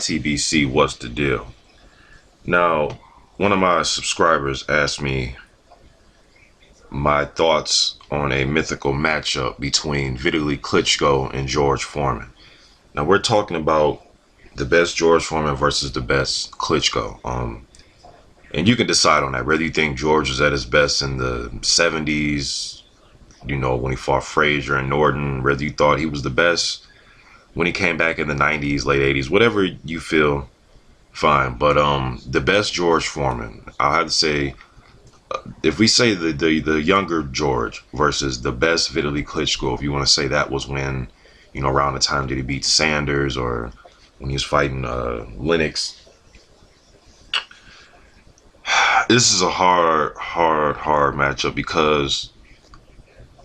TBC, what's the deal? Now, one of my subscribers asked me my thoughts on a mythical matchup between Vitali Klitschko and George Foreman. Now, we're talking about the best George Foreman versus the best Klitschko. And you can decide on that, whether you think George was at his best in the 70s, when he fought Frazier and Norton, whether you thought he was the best when he came back in the 90s, late 80s, whatever you feel, fine. But the best George Foreman, I'll have to say, if we say the younger George versus the best Vitali Klitschko, if you want to say that was when, around the time that he beat Sanders or when he was fighting Lennox. This is a hard matchup because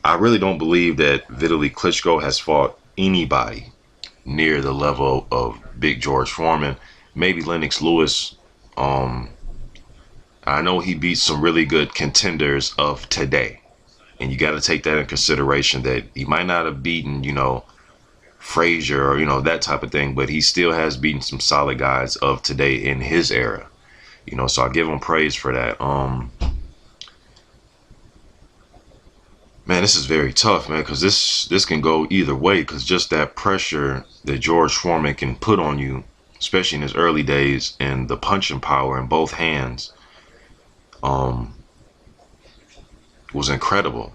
I really don't believe that Vitali Klitschko has fought anybody near the level of Big George Foreman. Maybe Lennox Lewis. I know he beat some really good contenders of today, and you got to take that in consideration that he might not have beaten, Frazier or that type of thing, but he still has beaten some solid guys of today in his era. So I give him praise for that. Man, this is very tough, man, because this can go either way, because just that pressure that George Foreman can put on you, especially in his early days, and the punching power in both hands, was incredible.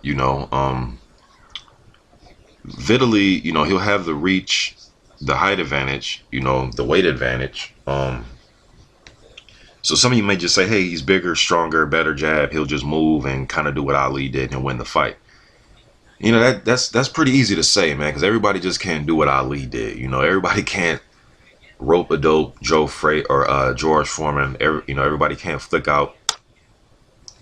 Vitali, he'll have the reach, the height advantage, the weight advantage. So some of you may just say, hey, he's bigger, stronger, better jab. He'll just move and kind of do what Ali did and win the fight. That's pretty easy to say, man, because everybody just can't do what Ali did. Everybody can't rope-a-dope Joe Frey or George Foreman. Everybody can't flick out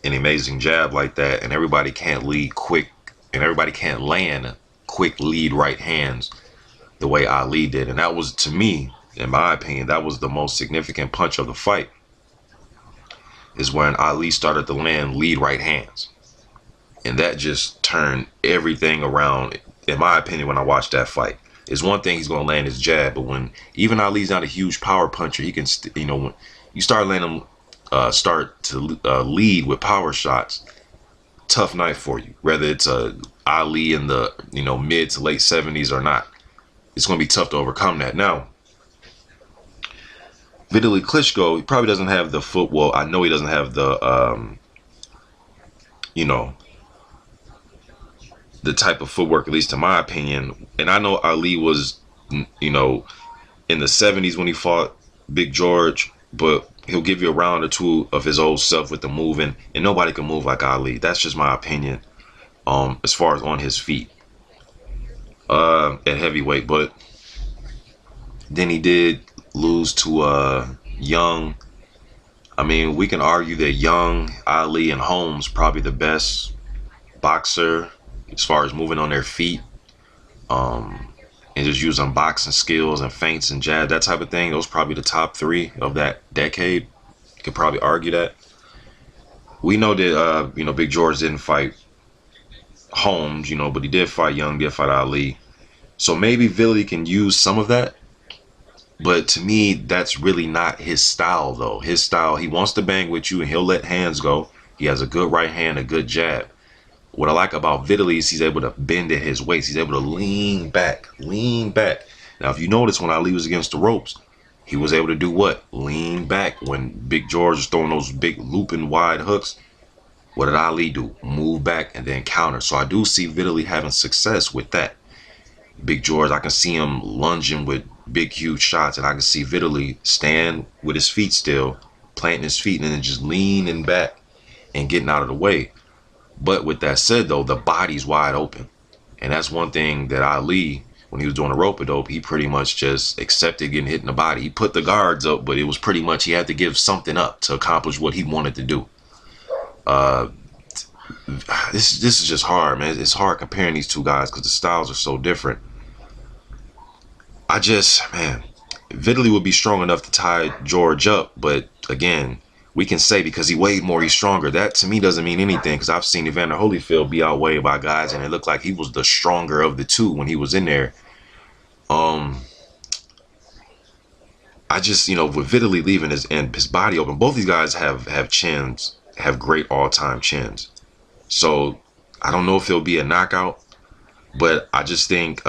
an amazing jab like that, and everybody can't lead quick, and everybody can't land quick lead right hands the way Ali did. And that was, to me, in my opinion, that was the most significant punch of the fight, is when Ali started to land lead right hands. And that just turned everything around, in my opinion, when I watched that fight. It's one thing he's going to land his jab, but when even Ali's not a huge power puncher, he can, when you start landing, start to lead with power shots, tough night for you. Whether it's Ali in the, mid to late 70s or not, it's going to be tough to overcome that. Now, Vitali Klitschko, he probably doesn't have the football. I know he doesn't have the, the type of footwork, at least in my opinion. And I know Ali was, in the 70s when he fought Big George, but he'll give you a round or two of his old self with the moving, and nobody can move like Ali. That's just my opinion, as far as on his feet, at heavyweight. But then he did lose to Young. I mean, we can argue that Young, Ali, and Holmes probably the best boxer as far as moving on their feet, and just using boxing skills and feints and jab, that type of thing. Those probably the top three of that decade. You could probably argue that. We know that Big George didn't fight Holmes, but he did fight Young, did fight Ali. So maybe Vitali can use some of that. But to me, that's really not his style, though. His style, he wants to bang with you and he'll let hands go. He has a good right hand, a good jab. What I like about Vitali is he's able to bend at his waist. He's able to lean back, lean back. Now, if you notice, when Ali was against the ropes, he was able to do what? Lean back. When Big George was throwing those big looping wide hooks, what did Ali do? Move back and then counter. So I do see Vitali having success with that. Big George, I can see him lunging with big, huge shots, and I can see Vitali stand with his feet still, planting his feet, and then just leaning back and getting out of the way. But with that said, though, the body's wide open. And that's one thing that Ali, when he was doing a rope-a-dope, he pretty much just accepted getting hit in the body. He put the guards up, but it was pretty much he had to give something up to accomplish what he wanted to do. This is just hard, man. It's hard comparing these two guys because the styles are so different. Man, Vitali would be strong enough to tie George up, but again, we can say because he weighed more, he's stronger. That to me doesn't mean anything, because I've seen Evander Holyfield be outweighed by guys, and it looked like he was the stronger of the two when he was in there. I I just, with Vitali leaving his body open, both these guys have chins, have great all-time chins. So I don't know if it'll be a knockout, but I just think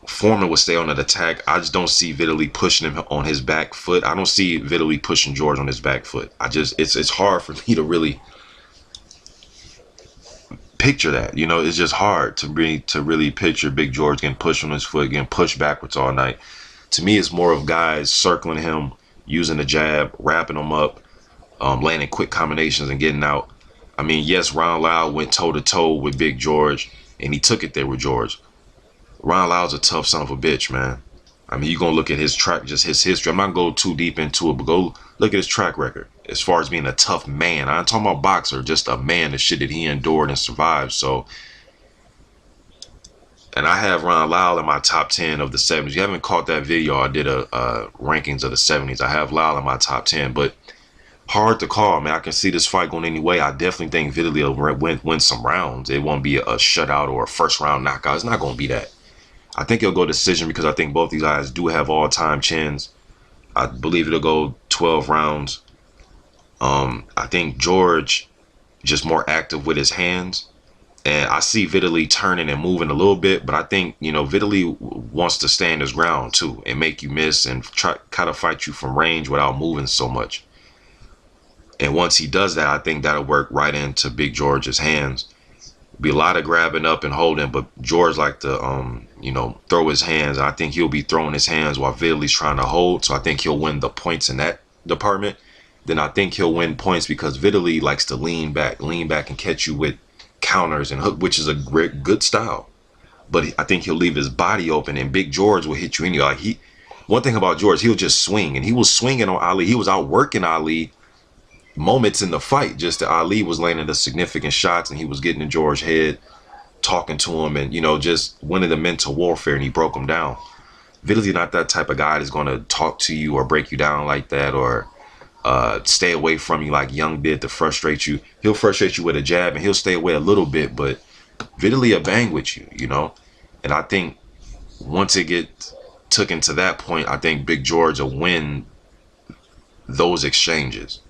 Foreman will stay on an attack. I just don't see Vitali pushing him on his back foot. I don't see Vitali pushing George on his back foot. It's hard for me to really picture that. It's just hard to really picture Big George getting pushed on his foot, getting pushed backwards all night. To me, it's more of guys circling him, using the jab, wrapping him up, landing quick combinations and getting out. I mean, yes, Ron Lau went toe-to-toe with Big George, and he took it there with George. Ron Lau's a tough son of a bitch, man. I mean, you're going to look at his track, just his history. I'm not going to go too deep into it, but go look at his track record as far as being a tough man. I'm talking about boxer, just a man, the shit that he endured and survived. So, and I have Ron Lau in my top 10 of the 70s. If you haven't caught that video, I did a rankings of the 70s. I have Lau in my top 10, but hard to call, man. I can see this fight going any way. I definitely think Vitali will win some rounds. It won't be a shutout or a first round knockout. It's not going to be that. I think it'll go decision because I think both these guys do have all-time chins. I believe it'll go 12 rounds. I think George just more active with his hands. And I see Vitali turning and moving a little bit, but I think, Vitali wants to stand his ground too and make you miss and try to fight you from range without moving so much. And once he does that, I think that'll work right into Big George's hands. Be a lot of grabbing up and holding, but George like to throw his hands. I think he'll be throwing his hands while Vitali's trying to hold. So I think he'll win the points in that department. Then I think he'll win points because Vitali likes to lean back and catch you with counters and hook, which is a good style. But I think he'll leave his body open, and Big George will hit you anyway. One thing about George, he'll just swing, and he was swinging on Ali. He was outworking Ali moments in the fight, just that Ali was landing the significant shots and he was getting in George's head, talking to him, and just winning the mental warfare, and he broke him down. Vitali's not that type of guy that's going to talk to you or break you down like that, or stay away from you like Young did to frustrate you. He'll frustrate you with a jab and he'll stay away a little bit, but Vitali will bang with you, and I think once it gets taken to that point, I think Big George will win those exchanges.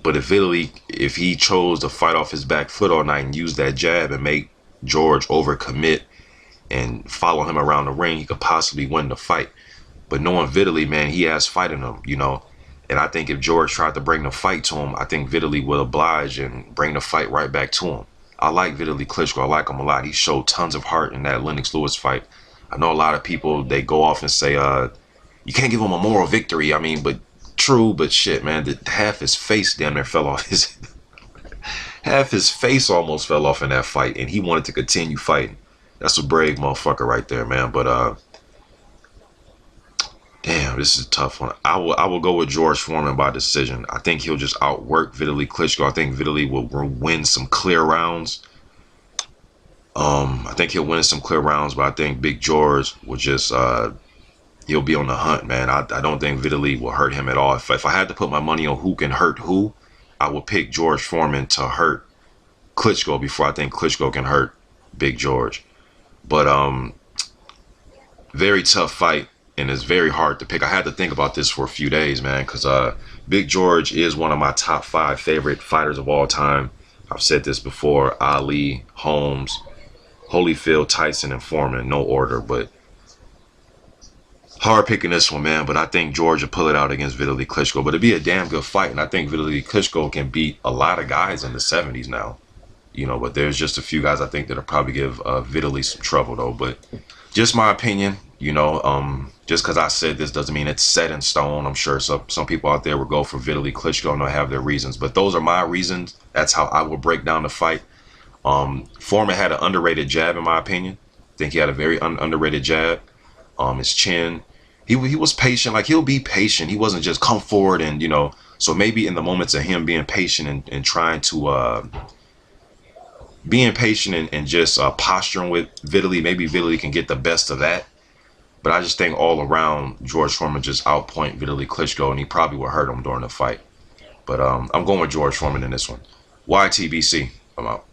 But if he chose to fight off his back foot all night and use that jab and make George overcommit and follow him around the ring, he could possibly win the fight. But knowing Vitali, man, he has fighting him, And I think if George tried to bring the fight to him, I think Vitali will oblige and bring the fight right back to him. I like Vitali Klitschko. I like him a lot. He showed tons of heart in that Lennox Lewis fight. I know a lot of people, they go off and say, you can't give him a moral victory. I mean, but true, but shit, man, half his face damn near fell off half his face almost fell off in that fight, and he wanted to continue fighting. That's a brave motherfucker right there, man. But damn, this is a tough one. I will go with George Foreman by decision. I think he'll just outwork Vitali Klitschko. I think Vitali will win some clear rounds. I think he'll win some clear rounds, but I think Big George will just he'll be on the hunt, man. I don't think Vitali will hurt him at all. If I had to put my money on who can hurt who, I would pick George Foreman to hurt Klitschko before I think Klitschko can hurt Big George. But very tough fight, and it's very hard to pick. I had to think about this for a few days, man, because Big George is one of my top 5 favorite fighters of all time. I've said this before: Ali, Holmes, Holyfield, Tyson, and Foreman, no order, but hard picking this one, man. But I think George will pull it out against Vitali Klitschko. But it'd be a damn good fight, and I think Vitali Klitschko can beat a lot of guys in the 70s now. But there's just a few guys I think that'll probably give Vitali some trouble, though. But just my opinion, just because I said this doesn't mean it's set in stone. I'm sure some people out there will go for Vitali Klitschko and they'll have their reasons. But those are my reasons. That's how I will break down the fight. Foreman had an underrated jab, in my opinion. I think he had a very underrated jab. His chin. He was patient. Like, he'll be patient. He wasn't just come forward and, so maybe in the moments of him being patient and trying to, being patient and just posturing with Vitali, maybe Vitali can get the best of that. But I just think all around, George Foreman just outpoint Vitali Klitschko, and he probably will hurt him during the fight. But I'm going with George Foreman in this one. YTBC, I'm out.